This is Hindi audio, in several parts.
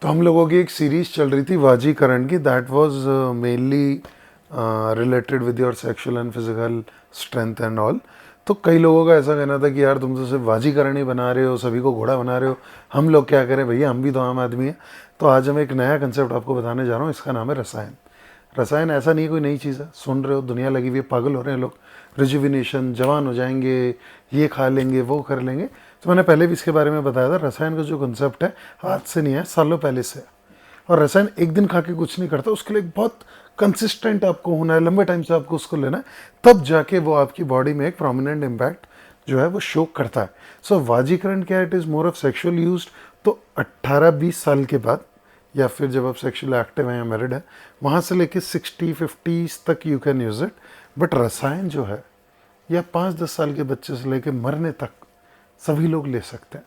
तो हम लोगों की एक सीरीज चल रही थी वाजीकरण की, that was mainly related with your sexual and physical strength and all. तो कई लोगों का ऐसा कहना था कि यार तुम तो सिर्फ वाजीकरण ही बना रहे हो, सभी को घोड़ा बना रहे हो, हम लोग क्या करें भैया, हम भी तो आम आदमी हैं। तो आज हम एक नया कंसेप्ट आपको बताने जा रहा हूँ, इसका नाम है रसायन। रसायन ऐसा नहीं कोई नई चीज़ है, सुन रहे हो दुनिया लगी हुई है, पागल हो रहे हैं लोग, रिजुविनेशन, जवान हो जाएंगे, ये खा लेंगे वो कर लेंगे। तो मैंने पहले भी इसके बारे में बताया था, रसायन का जो कंसेप्ट है आज से नहीं है, सालों पहले से है। और रसायन एक दिन खा के कुछ नहीं करता, उसके लिए एक बहुत कंसिस्टेंट आपको होना है, लंबे टाइम से आपको उसको लेना है, तब जाके वो आपकी बॉडी में एक प्रोमिनेंट इम्पैक्ट जो है वो शो करता है। सो वाजीकरण क्या, it is more of sexual use. तो 18-20 साल के बाद, या फिर जब आप सेक्शुअल एक्टिव हैं या मैरिड है, वहाँ से लेके 60-50 तक you can use it. But रसायन जो है, या 5-10 साल के बच्चे से लेके मरने तक सभी लोग ले सकते हैं।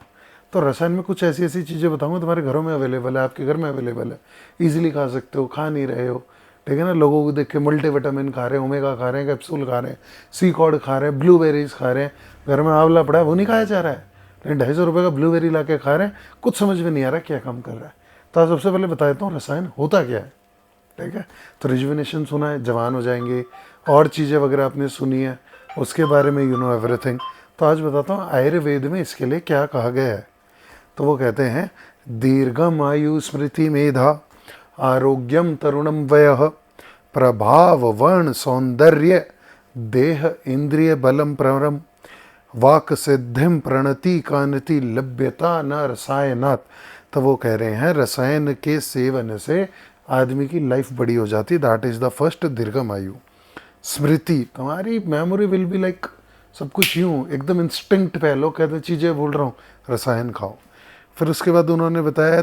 तो रसायन में कुछ ऐसी ऐसी चीज़ें बताऊंगा, तुम्हारे घरों में अवेलेबल है, आपके घर में अवेलेबल है, इजीली खा सकते हो, खा नहीं रहे हो, ठीक है ना। लोगों को देख के मल्टीविटामिन खा रहे हैं, ओमेगा खा रहे हैं, कैप्सूल खा रहे हैं, सी कॉड खा रहे हैं, ब्लूबेरीज खा रहे हैं, घर में आंवला पड़ा है वो नहीं खाया जा रहा है, लेकिन 250 रुपये का ब्लूबेरी ला के खा रहे हैं, कुछ समझ में नहीं आ रहा क्या काम कर रहा है। तो आज सबसे पहले बता देता हूँ रसायन होता क्या है, ठीक है। तो रिजुविनेशन सुना है, जवान हो जाएंगे, और चीज़ें वगैरह आपने सुनी है, उसके बारे में यू नो एवरीथिंग। तो आज बताता हूँ आयुर्वेद में इसके लिए क्या कहा गया है। तो वो कहते हैं, दीर्घम आयु स्मृति मेधा आरोग्यम तरुणम वयः प्रभाव वर्ण सौंदर्य देह इंद्रिय बलम प्रवरम वाक सिद्धिम प्रणति कानति लभ्यता न रसायनात्। तो वो कह रहे हैं रसायन के सेवन से आदमी की लाइफ बड़ी हो जाती है, दैट इज द फर्स्ट दीर्घम आयु। स्मृति, तुम्हारी मेमोरी विल बी लाइक, सब कुछ यूं एकदम इंस्टिंक्ट पे, लोग कहते हैं चीज़ें भूल रहा हूँ, रसायन खाओ। फिर उसके बाद उन्होंने बताया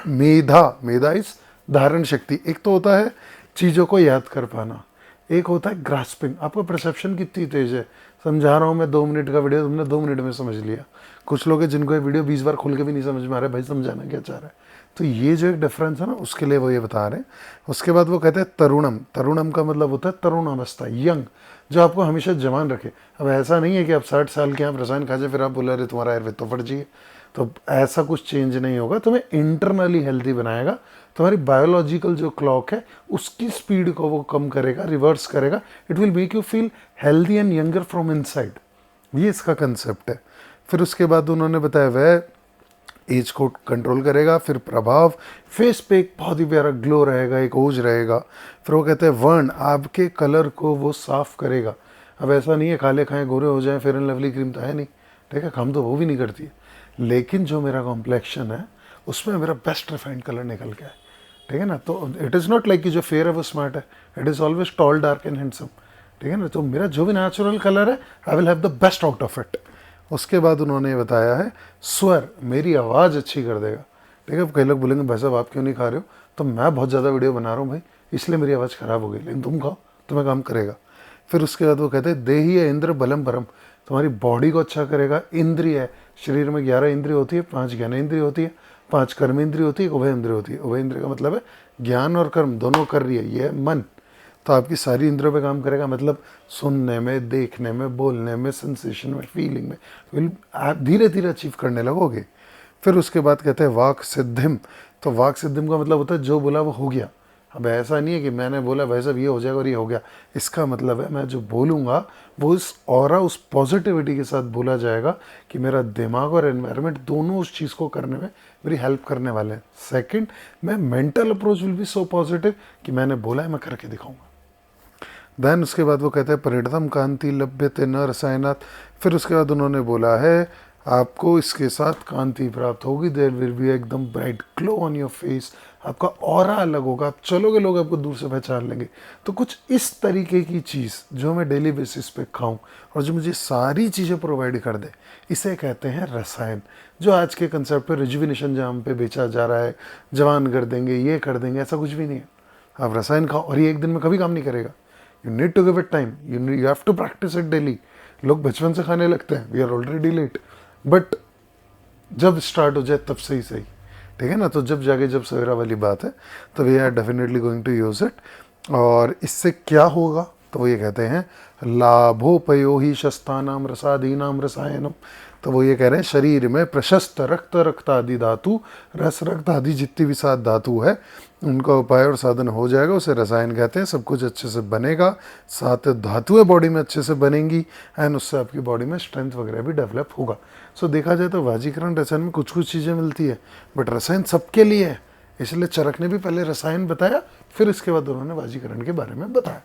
मेधा, मेधा इस धारण शक्ति। एक तो होता है चीज़ों को याद कर पाना, एक होता है ग्रास्पिंग, आपका परसेप्शन कितनी तेज है। समझा रहा हूँ मैं 2 मिनट का वीडियो, तुमने 2 मिनट में समझ लिया। कुछ लोग हैं जिनको ये वीडियो 20 बार खोल के भी नहीं समझ में आ रहा है, भाई समझाना क्या चाह रहा है। तो ये जो एक डिफरेंस है ना, उसके लिए वो ये बता रहे हैं। उसके बाद वो कहते हैं तरुणम, तरुणम का मतलब होता है तरुण अवस्था, यंग, जो आपको हमेशा जवान रखे। अब ऐसा नहीं है कि आप 60 साल के आप रसायन खा जाए फिर आप बोले अरे तुम्हारा आयुर्वेद तो फट जाइए, तो ऐसा कुछ चेंज नहीं होगा। तुम्हें इंटरनली हेल्दी बनाएगा, तुम्हारी बायोलॉजिकल जो क्लॉक है उसकी स्पीड को वो कम करेगा, रिवर्स करेगा। It will make you feel healthy and younger from inside, ये इसका कंसेप्ट है। फिर उसके बाद उन्होंने बताया वह एज को कंट्रोल करेगा। फिर प्रभाव, फेस पे एक बहुत ही प्यारा ग्लो रहेगा, एक ओज रहेगा। फिर वो कहते हैं वर्ण, आपके कलर को वो साफ करेगा। अब ऐसा नहीं है खाले खाएं गोरे हो जाएं, फेयर एंड लवली क्रीम तो है नहीं, ठीक है, काम तो वो भी नहीं करती है, लेकिन जो मेरा कॉम्प्लेक्शन है उसमें मेरा बेस्ट रिफाइंड कलर निकल गया है, ठीक है ना। तो इट इज़ नॉट लाइक कि जो फेयर है वो स्मार्ट है, it is always tall dark and handsome, ठीक है ना। तो मेरा जो भी नेचुरल कलर है, I will have the best out of it. उसके बाद उन्होंने बताया है स्वर, मेरी आवाज़ अच्छी कर देगा, ठीक है। कई लोग बोलेंगे भाई साहब आप क्यों नहीं खा रहे हो, तो मैं बहुत ज़्यादा वीडियो बना रहा हूँ भाई, इसलिए मेरी आवाज़ ख़राब हो गई, लेकिन तुम खाओ तुम्हें काम करेगा। फिर उसके बाद वो कहते हैं देही इंद्र बलम परम, तुम्हारी बॉडी को अच्छा करेगा। इंद्रिय है, शरीर में 11 इंद्रिय होती है, 5 ज्ञान इंद्रिय होती है, 5 कर्म इंद्रिय होती है, उभय इंद्रिय होती है। उभय इंद्रिय का मतलब है ज्ञान और कर्म दोनों कर रही है, ये है मन। तो आपकी सारी इंद्रियों पे काम करेगा, मतलब सुनने में, देखने में, बोलने में, सेंसेशन में, फीलिंग में, विल आप धीरे धीरे अचीव करने लगोगे। फिर उसके बाद कहते हैं वाक सिद्धिम। तो वाक सिद्धिम का मतलब होता है जो बोला वो हो गया। अब ऐसा नहीं है कि मैंने बोला भाई साहब ये हो जाएगा और ये हो गया, इसका मतलब है मैं जो बोलूँगा वो इस ऑरा, उस पॉजिटिविटी के साथ बोला जाएगा कि मेरा दिमाग और एनवायरनमेंट दोनों उस चीज़ को करने में मेरी हेल्प करने वाले हैं। सेकंड, मैं mental approach will be so positive कि मैंने बोला है मैं करके दिखाऊंगा। देन उसके बाद वो कहते हैं परिणतम कांति लभ्यते न रसायनात्। फिर उसके बाद उन्होंने बोला है आपको इसके साथ कांति प्राप्त होगी, देयर विल बी एकदम bright glow on your face, आपका ऑरा अलग होगा, आप चलोगे लोग आपको दूर से पहचान लेंगे। तो कुछ इस तरीके की चीज़ जो मैं डेली बेसिस पे खाऊं और जो मुझे सारी चीज़ें प्रोवाइड कर दे, इसे कहते हैं रसायन। जो आज के कंसेप्ट पे रिजुविनेशन जाम पे बेचा जा रहा है, जवान कर देंगे, ये कर देंगे, ऐसा कुछ भी नहीं है। आप रसायन खाओ और ये एक दिन में कभी काम नहीं करेगा, you need to give it time, you have to practice it daily. लोग बचपन से खाने लगते हैं, we are already late, but जब स्टार्ट हो जाए तब सही सही, ठीक है ना। तो जब जाके जब सवेरा वाली बात है, तो we are definitely going to use it. और इससे क्या होगा, तो वो ये कहते हैं लाभोपयो ही शस्तानाम रसादीनाम रसायनम। तो वो ये कह रहे हैं शरीर में प्रशस्त रक्त रक्त आदि धातु, रस रक्त आदि जितनी भी सात धातु है उनका उपाय और साधन हो जाएगा, उसे रसायन कहते हैं। सब कुछ अच्छे से बनेगा, सात धातुएं बॉडी में अच्छे से बनेंगी एंड उससे आपकी बॉडी में स्ट्रेंथ वगैरह भी डेवलप होगा। सो देखा जाए तो वाजीकरण रसायन में कुछ कुछ चीज़ें मिलती है, बट रसायन सबके लिए है। इसलिए चरक ने भी पहले रसायन बताया, फिर इसके बाद उन्होंने वाजीकरण के बारे में बताया।